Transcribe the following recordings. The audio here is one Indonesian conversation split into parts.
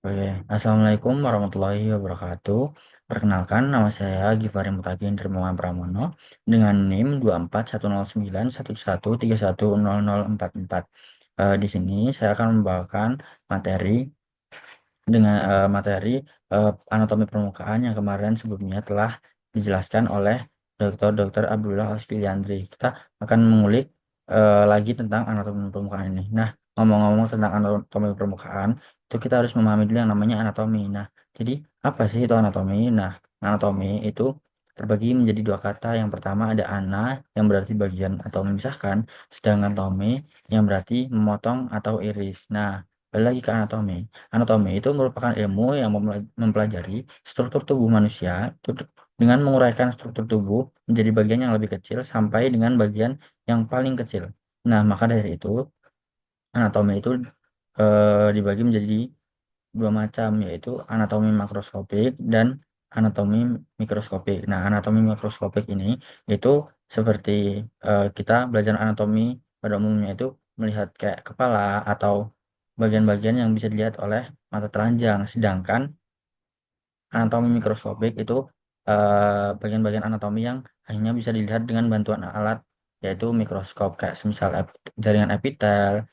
Oke, Assalamualaikum warahmatullahi wabarakatuh. Perkenalkan, nama saya Givari Mutakin Dermawan Pramono dengan NIM 241911131310044. Di sini saya akan membawakan materi dengan anatomi permukaan yang kemarin sebelumnya telah dijelaskan oleh Dr. Abdullah Asfiliandri. Kita akan mengulik lagi tentang anatomi permukaan ini. Nah, ngomong-ngomong tentang anatomi permukaan, itu kita harus memahami dulu yang namanya anatomi. Nah, jadi apa sih itu anatomi? Nah, anatomi itu terbagi menjadi dua kata. Yang pertama ada ana yang berarti bagian atau memisahkan, sedangkan tomi yang berarti memotong atau iris. Nah, balik lagi ke anatomi. Anatomi itu merupakan ilmu yang mempelajari struktur tubuh manusia dengan menguraikan struktur tubuh menjadi bagian yang lebih kecil sampai dengan bagian yang paling kecil. Nah, maka dari itu anatomi itu dibagi menjadi dua macam, yaitu anatomi makroskopik dan anatomi mikroskopik. Nah, anatomi mikroskopik ini itu seperti kita belajar anatomi pada umumnya itu melihat kayak kepala atau bagian-bagian yang bisa dilihat oleh mata telanjang. Sedangkan anatomi mikroskopik itu bagian-bagian anatomi yang hanya bisa dilihat dengan bantuan alat, yaitu mikroskop kayak semisal jaringan epitel,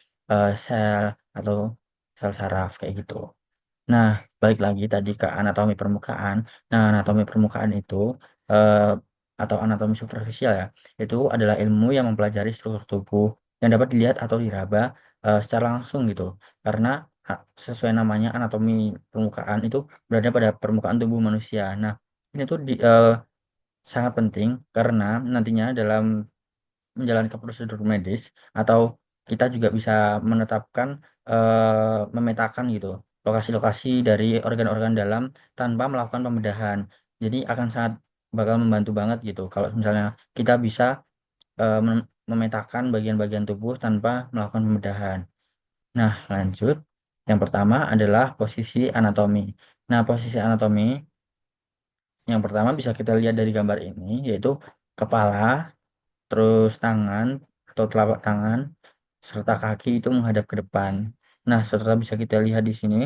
sel atau sel saraf kayak gitu. Nah, balik lagi tadi ke anatomi permukaan. Nah, anatomi permukaan itu eh, atau anatomi superficial ya, itu adalah ilmu yang mempelajari struktur tubuh yang dapat dilihat atau diraba secara langsung gitu. Karena sesuai namanya anatomi permukaan itu berada pada permukaan tubuh manusia. Nah, ini tuh sangat penting karena nantinya dalam menjalankan prosedur medis atau kita juga bisa menetapkan memetakan gitu lokasi-lokasi dari organ-organ dalam tanpa melakukan pembedahan. Jadi akan sangat bakal membantu banget gitu kalau misalnya kita bisa memetakan bagian-bagian tubuh tanpa melakukan pembedahan. Nah, lanjut. Yang pertama adalah posisi anatomi. Nah, posisi anatomi yang pertama bisa kita lihat dari gambar ini, yaitu kepala, terus tangan atau telapak tangan serta kaki itu menghadap ke depan. Nah, setelah bisa kita lihat di sini,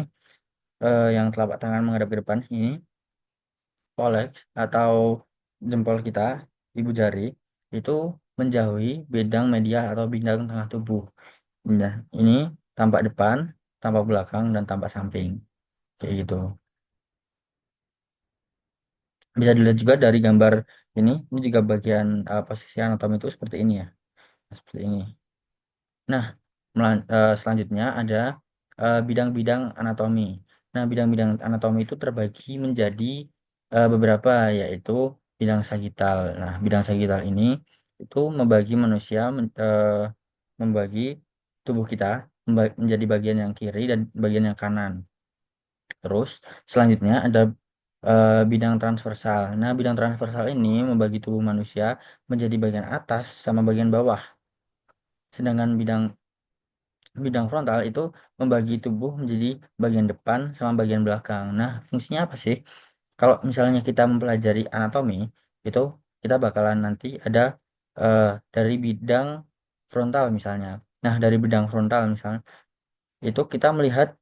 yang telapak tangan menghadap ke depan ini, poleks atau jempol kita, ibu jari, itu menjauhi bidang medial atau bidang tengah tubuh. Nah, ini tampak depan, tampak belakang, dan tampak samping. Kayak gitu. Bisa dilihat juga dari gambar ini juga bagian posisi anatomi itu seperti ini ya. Seperti ini. Nah, selanjutnya ada bidang-bidang anatomi. Nah, bidang-bidang anatomi itu terbagi menjadi beberapa, yaitu bidang sagital. Nah, bidang sagital ini itu membagi manusia, membagi tubuh kita menjadi bagian yang kiri dan bagian yang kanan. Terus, selanjutnya ada bidang transversal. Nah, bidang transversal ini membagi tubuh manusia menjadi bagian atas sama bagian bawah. Sedangkan bidang bidang frontal itu membagi tubuh menjadi bagian depan sama bagian belakang. Nah, fungsinya apa sih? Kalau misalnya kita mempelajari anatomi, itu kita bakalan nanti ada eh, dari bidang frontal misalnya. Nah, dari bidang frontal misalnya, itu kita melihat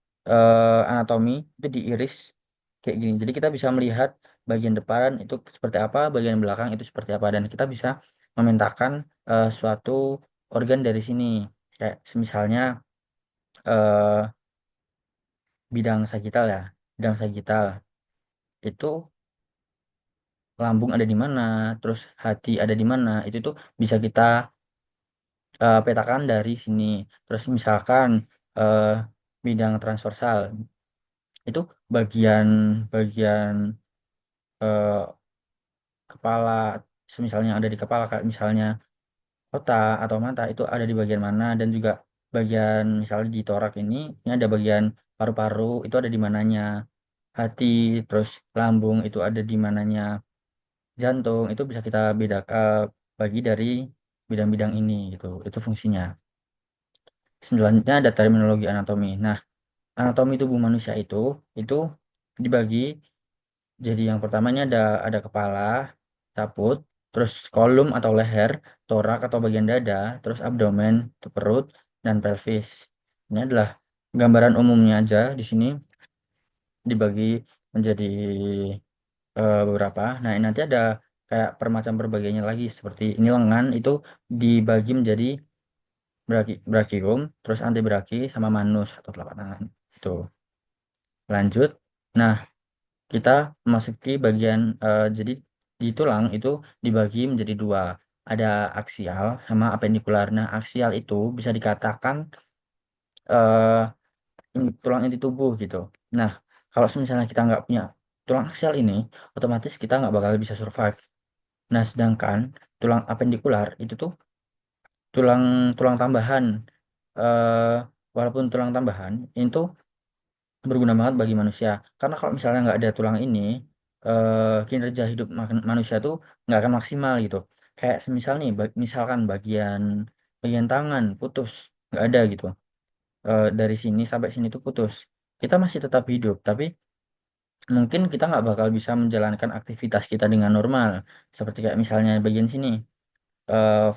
anatomi itu diiris kayak gini. Jadi kita bisa melihat bagian depan itu seperti apa, bagian belakang itu seperti apa, dan kita bisa memetakan suatu organ dari sini. Kayak misalnya eh, bidang sagital ya. Bidang sagital itu lambung ada di mana, terus hati ada di mana, itu tuh bisa kita petakan dari sini. Terus misalkan eh, bidang transversal itu bagian-bagian eh, kepala, misalnya ada di kepala, kayak misalnya otak atau mata itu ada di bagian mana, dan juga bagian misalnya di torak ini ada bagian paru-paru itu ada di mananya, hati, terus lambung itu ada di mananya, jantung itu bisa kita bagi dari bidang-bidang ini gitu. Itu fungsinya. Selanjutnya ada terminologi anatomi. Nah, anatomi tubuh manusia itu dibagi jadi yang pertamanya ada kepala, caput, terus kolum atau leher, torak atau bagian dada, terus abdomen, itu perut, dan pelvis. Ini adalah gambaran umumnya aja di sini. dibagi menjadi beberapa. Nah, ini nanti ada kayak permacam perbagiannya lagi seperti ini lengan itu dibagi menjadi brachium, terus antebraki sama manus atau telapak tangan. Itu. Lanjut. Nah, kita memasuki bagian jadi di tulang itu dibagi menjadi dua. Ada aksial sama apendikular. Nah, aksial itu bisa dikatakan eh, tulang inti tubuh gitu. Nah, kalau misalnya kita nggak punya tulang aksial ini, otomatis kita nggak bakal bisa survive. Nah, sedangkan tulang apendikular itu tuh tulang tulang tambahan. eh Walaupun tulang tambahan itu berguna banget bagi manusia. Karena kalau misalnya nggak ada tulang ini, kinerja hidup manusia tuh nggak akan maksimal gitu. Kayak semisal nih, misalkan bagian bagian tangan putus, nggak ada gitu. Dari sini sampai sini tuh putus. Kita masih tetap hidup, tapi mungkin kita nggak bakal bisa menjalankan aktivitas kita dengan normal. Seperti kayak misalnya bagian sini,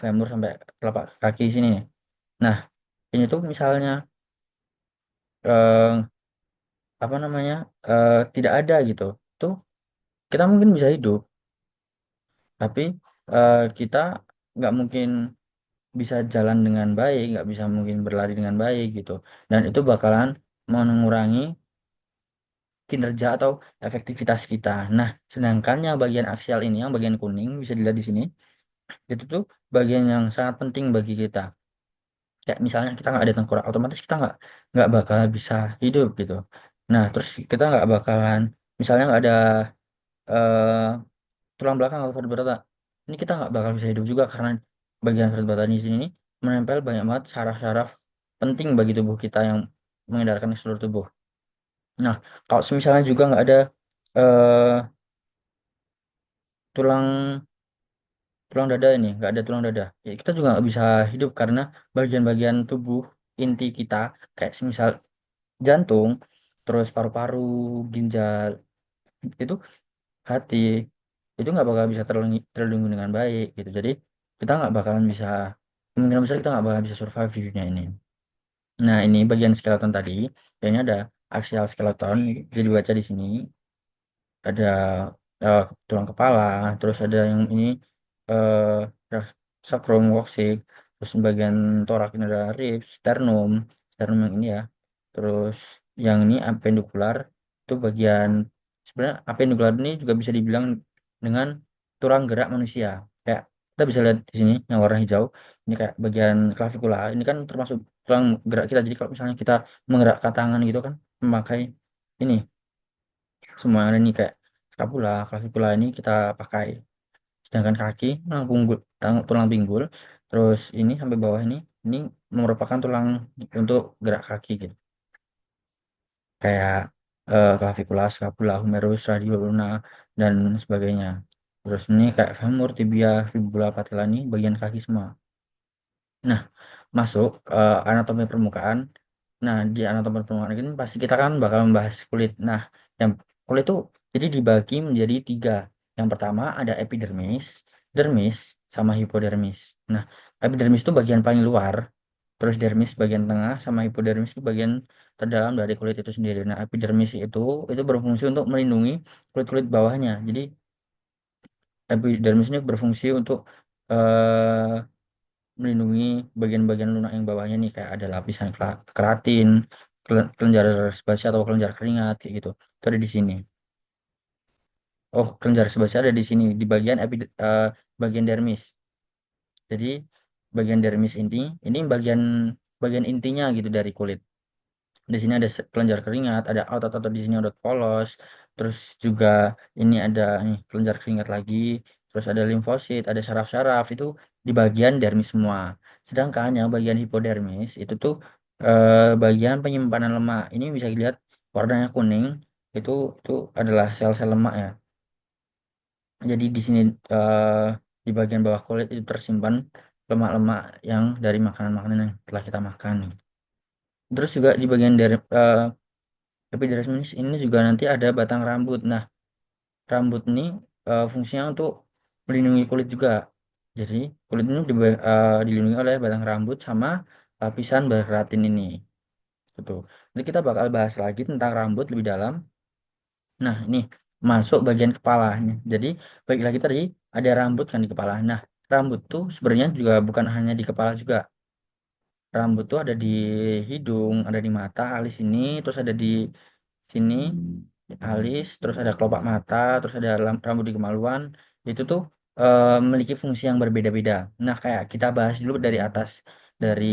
femur sampai telapak kaki sini. Nah, ini tuh misalnya eh, apa namanya tidak ada gitu, tuh kita mungkin bisa hidup, tapi kita nggak mungkin bisa jalan dengan baik, nggak bisa mungkin berlari dengan baik gitu, dan itu bakalan mengurangi kinerja atau efektivitas kita. Nah, sedangkan yang bagian aksial ini, yang bagian kuning bisa dilihat di sini, itu tuh bagian yang sangat penting bagi kita. Kayak misalnya kita nggak ada tengkorak, otomatis kita nggak bakal bisa hidup gitu. Nah, terus kita nggak bakalan, misalnya nggak ada eh, tulang belakang atau vertebrata, ini kita nggak bakal bisa hidup juga karena bagian vertebrata di sini menempel banyak banget saraf-saraf penting bagi tubuh kita yang mengedarkan seluruh tubuh. Nah, kalau misalnya juga nggak ada eh, tulang tulang dada ini, nggak ada tulang dada, ya kita juga nggak bisa hidup karena bagian-bagian tubuh inti kita kayak misal jantung, terus paru-paru, ginjal, itu hati, itu nggak bakal bisa terlindungi dengan baik gitu. Jadi kita nggak bakalan bisa, kemungkinan besar kita nggak bakal bisa survive di dunia ini. Nah, ini bagian skeleton tadi, kayaknya ada axial skeleton, bisa dibaca di sini. Ada eh, tulang kepala, terus ada yang ini eh sacrum, coccyx, terus bagian torak ini ada ribs, sternum yang ini ya. Terus yang ini appendicular itu bagian, sebenarnya appendicular ini juga bisa dibilang dengan tulang gerak manusia. Kayak kita bisa lihat di sini yang warna hijau, ini kayak bagian clavicular. Ini kan termasuk tulang gerak kita. Jadi kalau misalnya kita menggerakkan tangan gitu kan memakai ini semua ada nih kayak scapula, clavicula ini kita pakai. Sedangkan kaki, tulang pinggul, tulang pinggul, terus ini sampai bawah ini merupakan tulang untuk gerak kaki gitu. Kayak clavicula, scapula, humerus, radio, ulna, dan sebagainya. Terus ini kayak femur, tibia, fibula, patella ini bagian kaki semua. Nah, masuk anatomi permukaan. Nah, di anatomi permukaan ini pasti kita kan bakal membahas kulit. Nah, yang kulit itu jadi dibagi menjadi tiga. Yang pertama ada epidermis, dermis, sama hipodermis. Nah, epidermis itu bagian paling luar, terus dermis bagian tengah, sama hipodermis itu bagian terdalam dari kulit itu sendiri. Nah, epidermis itu berfungsi untuk melindungi kulit-kulit bawahnya. Jadi, epidermis ini berfungsi untuk eh, melindungi bagian-bagian lunak yang bawahnya nih kayak ada lapisan keratin, kelenjar sebasea atau kelenjar keringat kayak gitu. Itu ada di sini. Oh, kelenjar sebasea ada di sini di bagian bagian dermis. Jadi bagian dermis ini bagian bagian intinya gitu dari kulit. Di sini ada kelenjar keringat, ada otot-otot di sini otot polos, terus juga ini ada nih kelenjar keringat lagi, terus ada limfosit, ada saraf-saraf itu di bagian dermis semua. Sedangkan yang bagian hipodermis itu tuh bagian penyimpanan lemak. Ini bisa dilihat warnanya kuning, itu itu adalah sel-sel lemak ya. Jadi di sini di bagian bawah kulit itu tersimpan lemak-lemak yang dari makanan-makanan yang telah kita makan. Terus juga di bagian dari epidermis ini juga nanti ada batang rambut. Nah, rambut ini fungsinya untuk melindungi kulit juga. Jadi, kulit ini dilindungi oleh batang rambut sama lapisan berkeratin ini. Gitu. Nanti kita bakal bahas lagi tentang rambut lebih dalam. Nah, ini masuk bagian kepalanya. Jadi, balik lagi tadi ada rambut kan di kepala. Nah, rambut tuh sebenarnya juga bukan hanya di kepala juga. Rambut tuh ada di hidung, ada di mata, alis ini, terus ada di sini, alis, terus ada kelopak mata, terus ada rambut di kemaluan. Itu tuh memiliki fungsi yang berbeda-beda. Nah, kayak kita bahas dulu dari atas, dari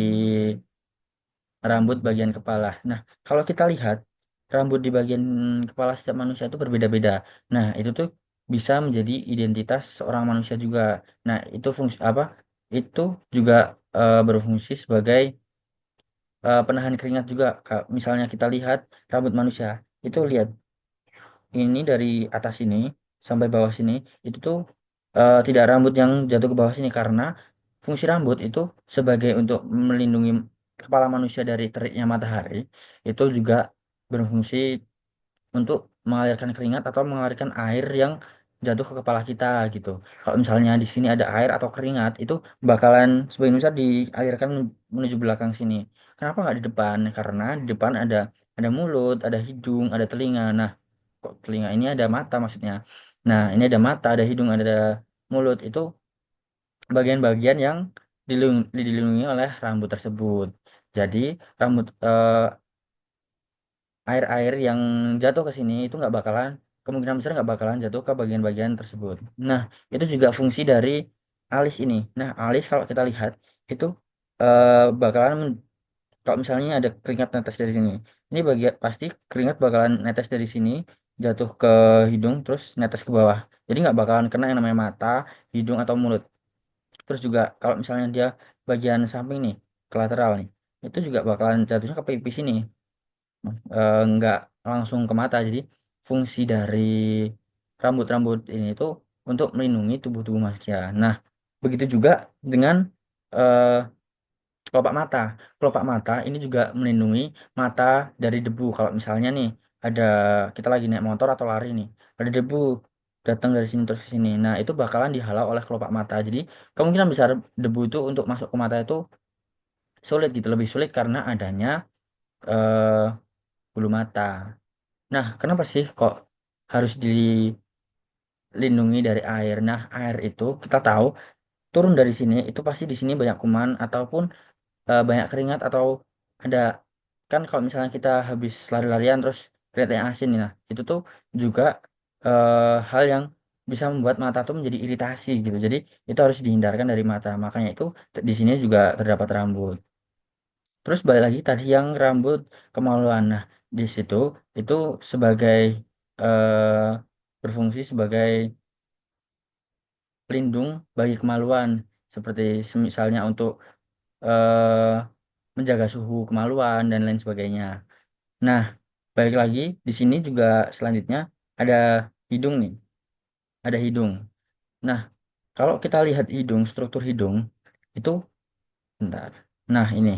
rambut bagian kepala. Nah, kalau kita lihat rambut di bagian kepala setiap manusia itu berbeda-beda. Nah, itu tuh bisa menjadi identitas seorang manusia juga. Nah, itu fungsi apa? Itu juga berfungsi sebagai penahan keringat juga. Misalnya kita lihat rambut manusia, itu lihat ini dari atas sini sampai bawah sini, itu tuh tidak rambut yang jatuh ke bawah sini karena fungsi rambut itu sebagai untuk melindungi kepala manusia dari teriknya matahari, itu juga berfungsi untuk mengalirkan keringat atau mengalirkan air yang jatuh ke kepala kita gitu. Kalau misalnya di sini ada air atau keringat, itu bakalan sebagian besar dialirkan menuju belakang sini. Kenapa nggak di depan? Karena di depan ada mulut, ada hidung, ada telinga. Nah, kok telinga ini ada mata maksudnya. Nah, ini ada mata, ada hidung, ada mulut. Itu bagian-bagian yang dilindungi oleh rambut tersebut. Jadi, rambut air-air yang jatuh ke sini itu nggak bakalan, kemungkinan besar nggak bakalan jatuh ke bagian-bagian tersebut. Nah, itu juga fungsi dari alis ini. Nah, alis kalau kita lihat itu bakalan kalau misalnya ada keringat netes dari sini, ini bagian pasti keringat bakalan netes dari sini jatuh ke hidung terus netes ke bawah. Jadi nggak bakalan kena yang namanya mata, hidung atau mulut. Terus juga kalau misalnya dia bagian samping nih, kolateral nih, itu juga bakalan jatuhnya ke pipi sini, nggak langsung ke mata. Jadi fungsi dari rambut-rambut ini itu untuk melindungi tubuh-tubuh manusia. Nah, begitu juga dengan eh, kelopak mata. Kelopak mata ini juga melindungi mata dari debu. Kalau misalnya nih ada kita lagi naik motor atau lari nih, ada debu datang dari sini terus ke sini. Nah, itu bakalan dihalau oleh kelopak mata. Jadi kemungkinan besar debu itu untuk masuk ke mata itu sulit gitu, lebih sulit karena adanya eh, bulu mata. Nah, kenapa sih kok harus dilindungi dari air? Nah, air itu kita tahu turun dari sini itu pasti di sini banyak kuman ataupun banyak keringat atau ada, kan kalau misalnya kita habis lari-larian terus keringatnya asin nih, nah itu tuh juga hal yang bisa membuat mata tuh menjadi iritasi gitu. Jadi itu harus dihindarkan dari mata. Makanya itu di sini juga terdapat rambut. Terus balik lagi tadi yang rambut kemaluan. Nah, di situ itu sebagai eh, berfungsi sebagai pelindung bagi kemaluan, seperti misalnya untuk eh, menjaga suhu kemaluan dan lain sebagainya. Nah, balik lagi di sini juga selanjutnya ada hidung nih, ada hidung. Nah, kalau kita lihat hidung, struktur hidung itu bentar. Nah, ini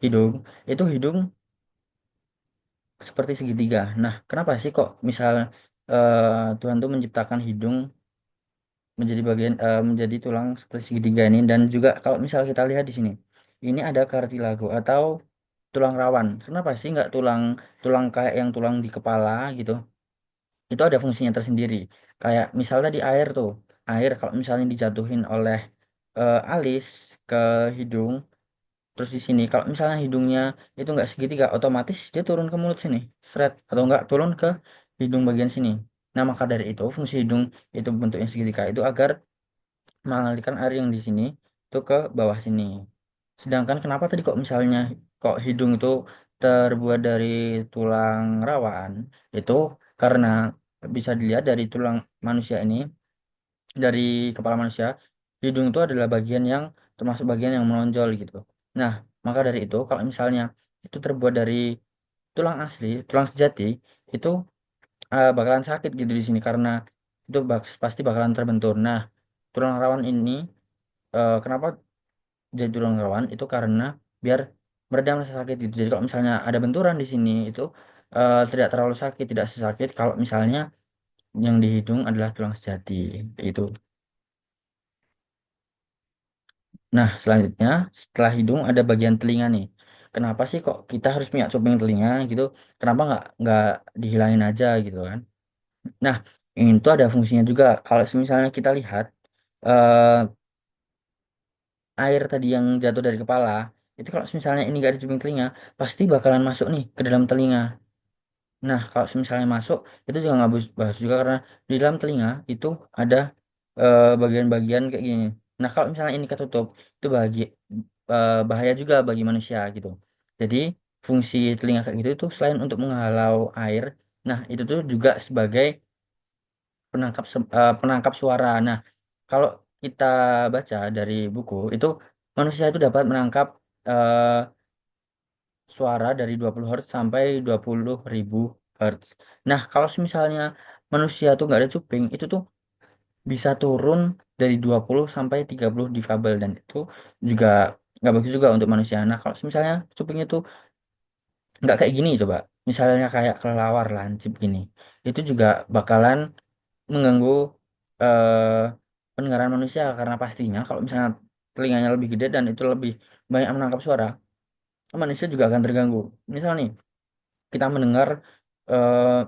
hidung, itu hidung seperti segitiga. Nah, kenapa sih kok misal Tuhan tuh menciptakan hidung menjadi bagian menjadi tulang seperti segitiga ini, dan juga kalau misal kita lihat di sini, ini ada kartilago atau tulang rawan. Kenapa sih nggak tulang tulang kayak yang tulang di kepala gitu? Itu ada fungsinya tersendiri. Kayak misalnya di air tuh, air kalau misalnya dijatuhin oleh alis ke hidung, terus di sini kalau misalnya hidungnya itu nggak segitiga, otomatis dia turun ke mulut sini, seret, atau nggak turun ke hidung bagian sini. Nah, maka dari itu fungsi hidung itu bentuknya segitiga itu agar mengalirkan air yang di sini itu ke bawah sini. Sedangkan kenapa tadi kok misalnya kok hidung itu terbuat dari tulang rawan? Itu karena bisa dilihat dari tulang manusia ini, dari kepala manusia, hidung itu adalah bagian yang termasuk bagian yang menonjol gitu. Nah, maka dari itu kalau misalnya itu terbuat dari tulang asli, tulang sejati, itu bakalan sakit gitu di sini karena itu pasti bakalan terbentur. Nah, tulang rawan ini kenapa jadi tulang rawan itu karena biar meredam rasa sakit gitu. Jadi kalau misalnya ada benturan di sini itu tidak terlalu sakit, tidak sesakit kalau misalnya yang di hidung adalah tulang sejati itu. Nah, selanjutnya setelah hidung ada bagian telinga nih. Kenapa sih kok kita harus punya cuping telinga gitu? Kenapa nggak dihilangin aja gitu kan? Nah, ini tuh ada fungsinya juga. Kalau misalnya kita lihat eh, air tadi yang jatuh dari kepala, itu kalau misalnya ini nggak dicubing telinga, pasti bakalan masuk nih ke dalam telinga. Nah, kalau misalnya masuk, itu juga nggak bahas juga karena di dalam telinga itu ada bagian-bagian kayak gini. Nah, kalau misalnya ini ketutup, itu bahaya juga bagi manusia gitu. Jadi, fungsi telinga kayak gitu itu selain untuk menghalau air, nah itu tuh juga sebagai penangkap suara. Nah, kalau kita baca dari buku, itu manusia itu dapat menangkap eh, suara dari 20 Hz sampai 20.000 Hz. Nah, kalau misalnya manusia tuh nggak ada cuping, itu tuh bisa turun dari 20 sampai 30 difabel dan itu juga nggak bagus juga untuk manusia. Nah, kalau misalnya cuping itu nggak kayak gini coba, misalnya kayak kelelawar lancip gini, itu juga bakalan mengganggu eh, pendengaran manusia karena pastinya kalau misalnya telinganya lebih gede dan itu lebih banyak menangkap suara, manusia juga akan terganggu. Misal nih, kita mendengar eh,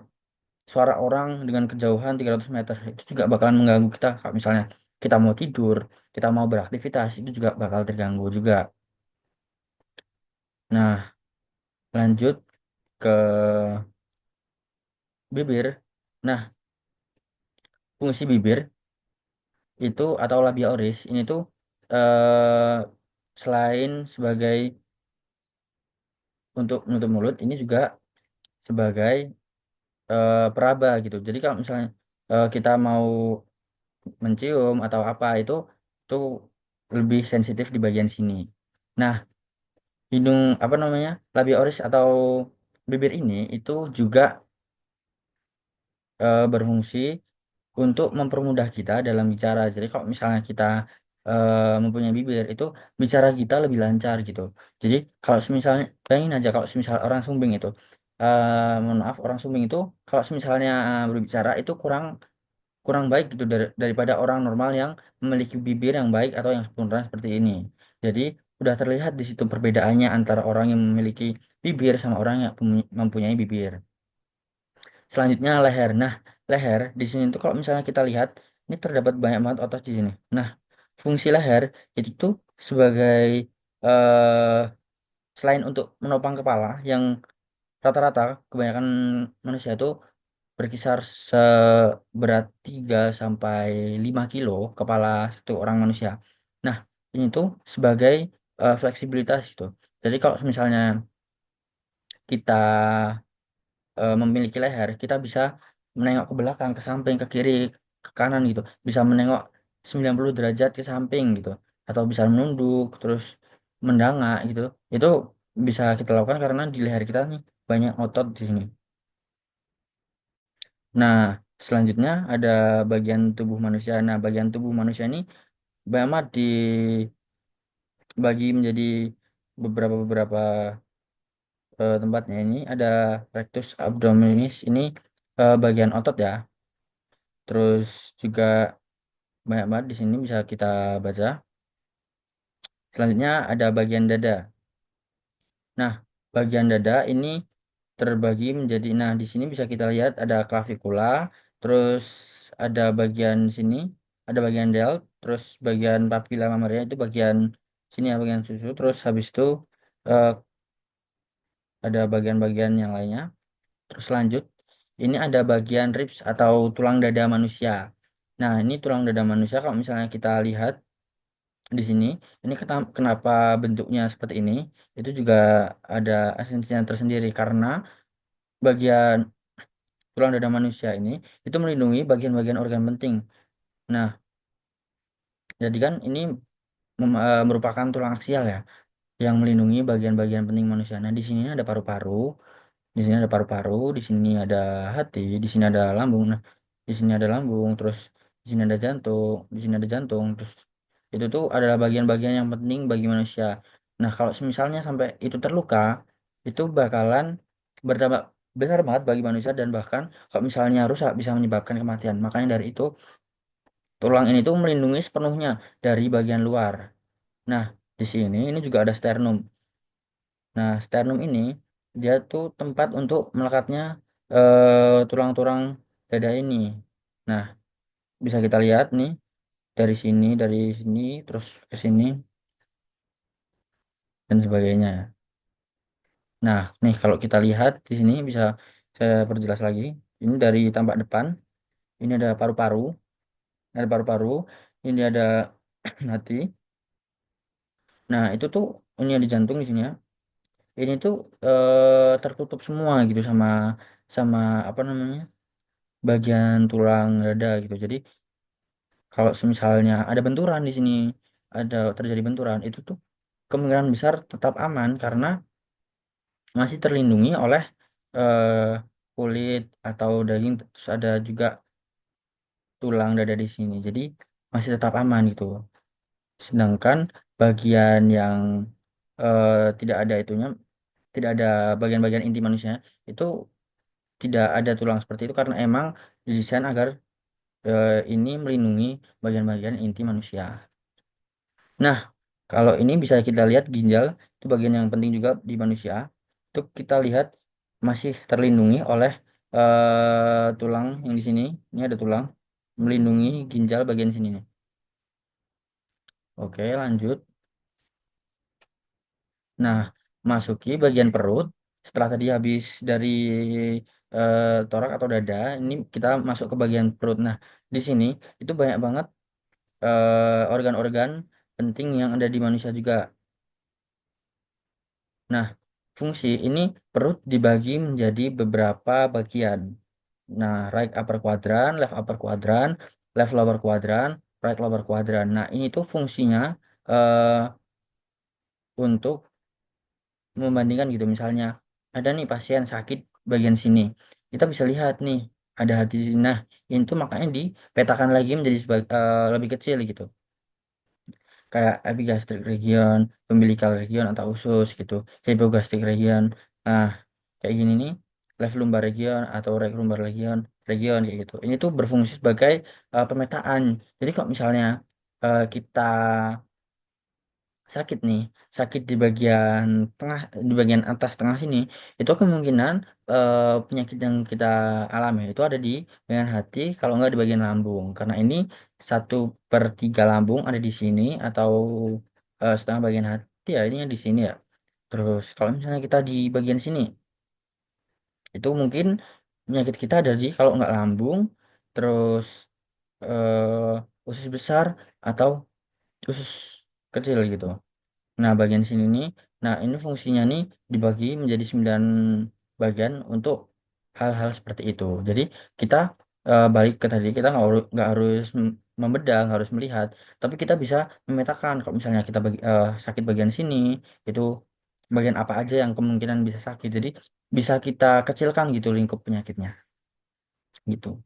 suara orang dengan kejauhan 300 meter itu juga bakalan mengganggu kita kalau misalnya kita mau tidur, kita mau beraktivitas itu juga bakal terganggu juga. Nah, lanjut ke bibir. Nah, fungsi bibir itu atau labia oris ini tuh eh, selain sebagai untuk menutup mulut, ini juga sebagai peraba gitu. Jadi kalau misalnya kita mau mencium atau apa itu lebih sensitif di bagian sini. Nah, hidung apa namanya labia oris atau bibir ini itu juga berfungsi untuk mempermudah kita dalam bicara. Jadi kalau misalnya kita mempunyai bibir itu bicara kita lebih lancar gitu. Jadi kalau misalnya bayangin aja kalau misalnya orang sumbing itu mohon maaf orang sumbing itu kalau misalnya berbicara itu kurang kurang baik gitu daripada orang normal yang memiliki bibir yang baik atau yang sempurna seperti ini. Jadi udah terlihat di situ perbedaannya antara orang yang memiliki bibir sama orang yang mempunyai bibir. Selanjutnya leher. Nah, leher di sini tuh kalau misalnya kita lihat ini terdapat banyak banget otot di sini. Nah, fungsi leher itu tuh sebagai eh selain untuk menopang kepala yang rata-rata kebanyakan manusia itu berkisar seberat 3 sampai 5 kilo kepala satu orang manusia. Nah, ini tuh sebagai fleksibilitas gitu. Jadi kalau misalnya kita memiliki leher, kita bisa menengok ke belakang, ke samping, ke kiri, ke kanan gitu. Bisa menengok 90 derajat ke samping gitu. Atau bisa menunduk, terus mendangak gitu. Itu bisa kita lakukan karena di leher kita nih banyak otot di sini. Nah, selanjutnya ada bagian tubuh manusia. Nah, bagian tubuh manusia ini memang dibagi menjadi beberapa tempatnya. Ini ada rectus abdominis ini bagian otot ya. Terus juga banyak banget di sini bisa kita baca. Selanjutnya ada bagian dada. Nah, bagian dada ini terbagi menjadi, nah di sini bisa kita lihat ada clavikula, terus ada bagian sini, ada bagian delt, terus bagian papila mamaria itu bagian sini ya bagian susu, terus habis itu eh, ada bagian-bagian yang lainnya. Terus lanjut, ini ada bagian ribs atau tulang dada manusia. Nah, ini tulang dada manusia kalau misalnya kita lihat di sini, ini kenapa bentuknya seperti ini, itu juga ada esensinya tersendiri karena bagian tulang dada manusia ini itu melindungi bagian-bagian organ penting. Nah, jadi kan ini merupakan tulang aksial ya, yang melindungi bagian-bagian penting manusia. Nah, di sini ada paru-paru, di sini ada paru-paru, di sini ada hati, di sini ada lambung. Nah, di sini ada lambung, terus di sini ada jantung, di sini ada jantung, terus itu tuh adalah bagian-bagian yang penting bagi manusia. Nah, kalau misalnya sampai itu terluka, itu bakalan berdampak besar banget bagi manusia dan bahkan kalau misalnya rusak bisa menyebabkan kematian. Makanya dari itu tulang ini tuh melindungi sepenuhnya dari bagian luar. Nah, di sini ini juga ada sternum. Nah, sternum ini dia tuh tempat untuk melekatnya tulang-tulang dada ini. Nah, bisa kita lihat nih dari sini terus ke sini dan sebagainya. Nah, nih kalau kita lihat di sini bisa saya perjelas lagi. Ini dari tampak depan, ini ada paru-paru, ini ada hati. Nah, itu tuh ini ada jantung di sini ya. Ini tuh tertutup semua gitu sama sama apa namanya? Bagian tulang dada gitu. Jadi kalau misalnya ada benturan di sini, ada terjadi benturan, itu tuh kemungkinan besar tetap aman karena masih terlindungi oleh eh, kulit atau daging, terus ada juga tulang dada di sini. Jadi masih tetap aman gitu. Sedangkan bagian yang tidak ada itunya, tidak ada bagian-bagian inti manusia itu tidak ada tulang seperti itu karena emang didesain agar ini melindungi bagian-bagian inti manusia. Nah, kalau ini bisa kita lihat ginjal itu bagian yang penting juga di manusia. Itu kita lihat masih terlindungi oleh tulang yang di sini. Ini ada tulang melindungi ginjal bagian sini nih. Oke, lanjut. Nah, masuki bagian perut. Setelah tadi habis dari torak atau dada, ini kita masuk ke bagian perut. Nah, di sini itu banyak banget organ-organ penting yang ada di manusia juga. Nah, fungsi ini perut dibagi menjadi beberapa bagian. Nah, right upper quadrant, left upper quadrant, left lower quadrant, right lower quadrant. Nah, ini tuh fungsinya eh, untuk membandingkan gitu. Misalnya, ada nih pasien sakit bagian sini. Kita bisa lihat nih, ada hati di sini. Nah, ini tuh makanya dipetakan lagi menjadi lebih kecil gitu. Kayak epigastric region, umbilical region atau usus gitu, hypogastric region. Nah, kayak gini nih, left lumbar region atau right lumbar region kayak gitu. Ini tuh berfungsi sebagai pemetaan. Jadi kalau misalnya kita sakit nih, sakit di bagian tengah, di bagian atas tengah sini, itu kemungkinan penyakit yang kita alami itu ada di bagian hati, kalau nggak di bagian lambung. Karena ini 1/3 lambung ada di sini atau setengah bagian hati ya, ini yang di sini ya. Terus kalau misalnya kita di bagian sini, itu mungkin penyakit kita ada di kalau nggak lambung, terus usus besar atau usus kecil gitu. Nah, bagian sini nih, nah ini fungsinya nih dibagi menjadi 9 bagian untuk hal-hal seperti itu. Jadi kita balik ke tadi, kita nggak harus membedah, nggak harus melihat, tapi kita bisa memetakan kalau misalnya kita sakit bagian sini, itu bagian apa aja yang kemungkinan bisa sakit. Jadi bisa kita kecilkan gitu lingkup penyakitnya, gitu.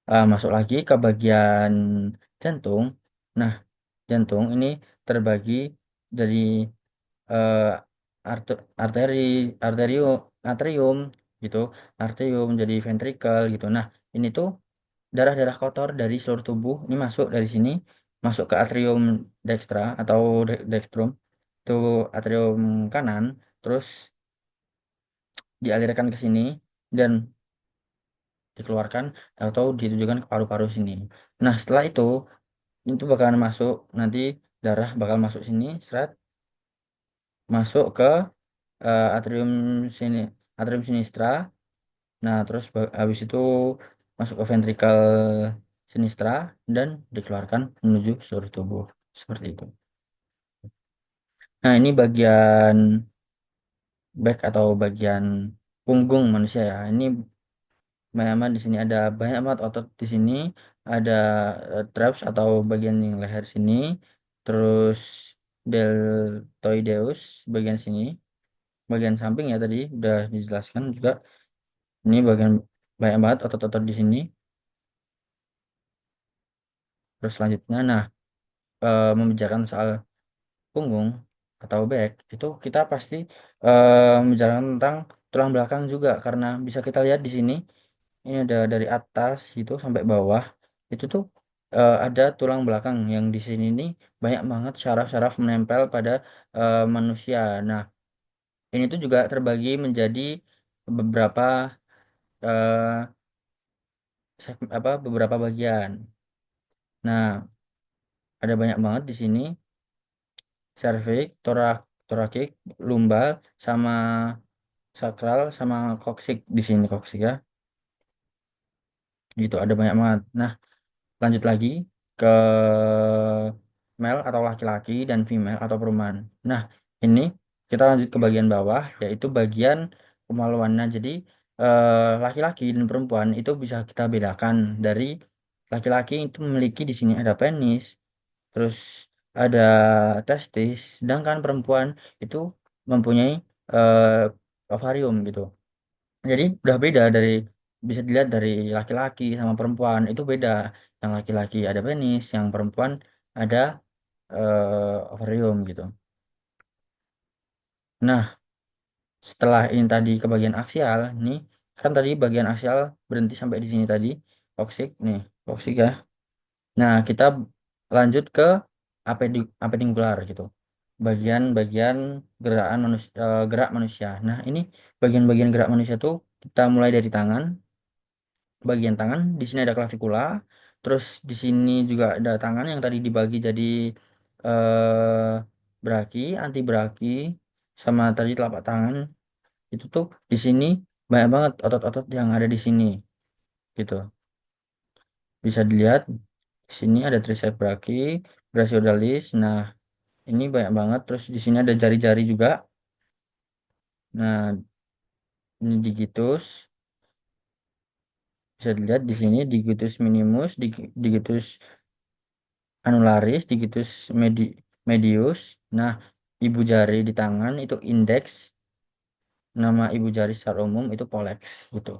Masuk lagi ke bagian jantung. Nah, jantung ini terbagi dari eh, arteri arterium atrium gitu, arterium jadi ventricle gitu. Nah, ini tuh darah-darah kotor dari seluruh tubuh ini masuk dari sini, masuk ke atrium dextra atau dextrum, itu atrium kanan, terus dialirkan ke sini dan dikeluarkan atau ditujukan ke paru-paru sini. Nah, setelah itu bakalan masuk nanti, darah bakal masuk sini, seret, masuk ke atrium sini, atrium sinistra. Nah, terus habis itu masuk ke ventricle sinistra dan dikeluarkan menuju seluruh tubuh. Seperti itu. Nah, ini bagian back atau bagian punggung manusia ya. Ini banyak banget di sini, ada banyak banget otot di sini, ada traps atau bagian yang leher sini, terus deltoideus bagian sini, bagian samping ya tadi udah dijelaskan juga. Ini bagian banyak banget otot-otot di sini. Terus selanjutnya, nah, membicarakan soal punggung atau back, itu kita pasti membicarakan tentang tulang belakang juga karena bisa kita lihat di sini, ini ada dari atas itu sampai bawah, itu tuh ada tulang belakang yang di sini nih banyak banget syaraf-syaraf menempel pada manusia. Nah, ini tuh juga terbagi menjadi beberapa eh, beberapa bagian. Nah, ada banyak banget di sini, cervix, thoracic, lumbal, sama sakral, sama koksik di sini koksik ya. Gitu ada banyak banget. Nah, lanjut lagi ke male atau laki-laki dan female atau perumahan. Nah, ini kita lanjut ke bagian bawah, yaitu bagian kemaluannya. Jadi, laki-laki dan perempuan itu bisa kita bedakan dari laki-laki itu memiliki di sini ada penis, terus ada testis, sedangkan perempuan itu mempunyai ovarium gitu. Jadi udah beda dari bisa dilihat dari laki-laki sama perempuan itu beda. Yang laki-laki ada penis, yang perempuan ada ovarium gitu. Nah, setelah ini tadi ke bagian aksial, nih kan tadi bagian aksial berhenti sampai di sini tadi, toksik nih, toksik ya. Nah, kita lanjut ke apendikular gitu. Bagian-bagian gerakan manusia, gerak manusia. Nah, ini bagian-bagian gerak manusia tuh kita mulai dari tangan, bagian tangan di sini ada klavikula, terus di sini juga ada tangan yang tadi dibagi jadi eh braki, anti braki, sama tadi telapak tangan itu tuh di sini banyak banget otot-otot yang ada di sini gitu. Bisa dilihat di sini ada tricep brachii, brachiosaurus. Nah, ini banyak banget. Terus di sini ada jari-jari juga. Nah, ini digitus. Bisa dilihat di sini digitus minimus, digitus annularis, digitus medius. Nah, ibu jari di tangan itu indeks. Nama ibu jari secara umum itu pollex gitu.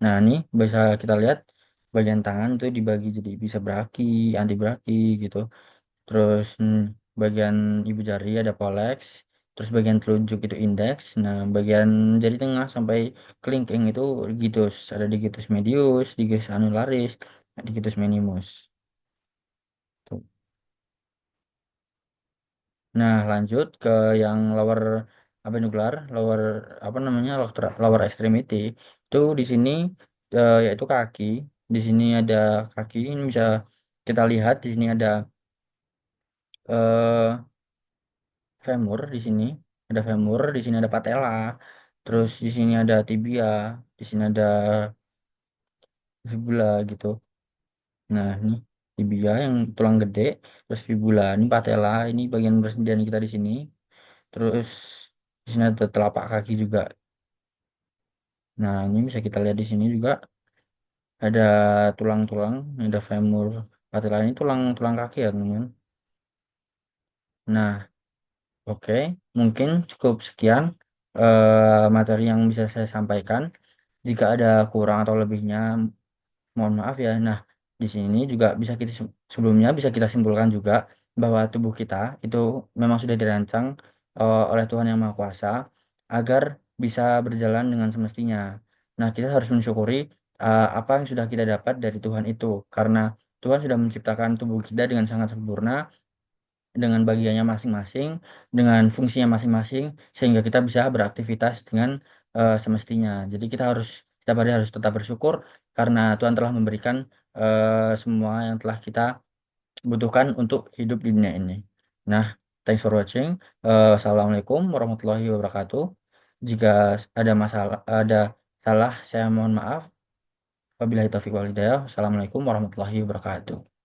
Nah, ini bisa kita lihat bagian tangan itu dibagi jadi bisa braki, anti braki gitu. Terus bagian ibu jari ada pollex, terus bagian telunjuk itu indeks. Nah, bagian jari tengah sampai kelingking itu digitus. Ada digitus medius, digitus annularis, digitus minimus. Tuh. Nah, lanjut ke yang lower appendicular, lower apa namanya, lower extremity. Itu di sini yaitu kaki. Di sini ada kaki. Ini bisa kita lihat di sini ada eh, femur di sini. Ada femur, di sini ada patella. Terus di sini ada tibia, di sini ada fibula gitu. Nah, ini tibia yang tulang gede, terus fibula, ini patella, ini bagian persediaan kita di sini. Terus di sini ada telapak kaki juga. Nah, ini bisa kita lihat di sini juga ada tulang-tulang, ini ada femur, patella ini tulang-tulang kaki ya, teman-teman. Nah, oke, mungkin cukup sekian materi yang bisa saya sampaikan. Jika ada kurang atau lebihnya, mohon maaf ya. Nah, di sini juga bisa kita sebelumnya bisa kita simpulkan juga bahwa tubuh kita itu memang sudah dirancang oleh Tuhan Yang Maha Kuasa agar bisa berjalan dengan semestinya. Nah, kita harus mensyukuri apa yang sudah kita dapat dari Tuhan itu, karena Tuhan sudah menciptakan tubuh kita dengan sangat sempurna, dengan bagiannya masing-masing, dengan fungsinya masing-masing, sehingga kita bisa beraktivitas dengan semestinya. Jadi kita harus setiap hari harus tetap bersyukur karena Tuhan telah memberikan semua yang telah kita butuhkan untuk hidup di dunia ini. Nah, thanks for watching. Assalamualaikum warahmatullahi wabarakatuh. Jika ada masalah, ada salah, saya mohon maaf. Wabillahi taufiq wal hidayah. Assalamualaikum warahmatullahi wabarakatuh.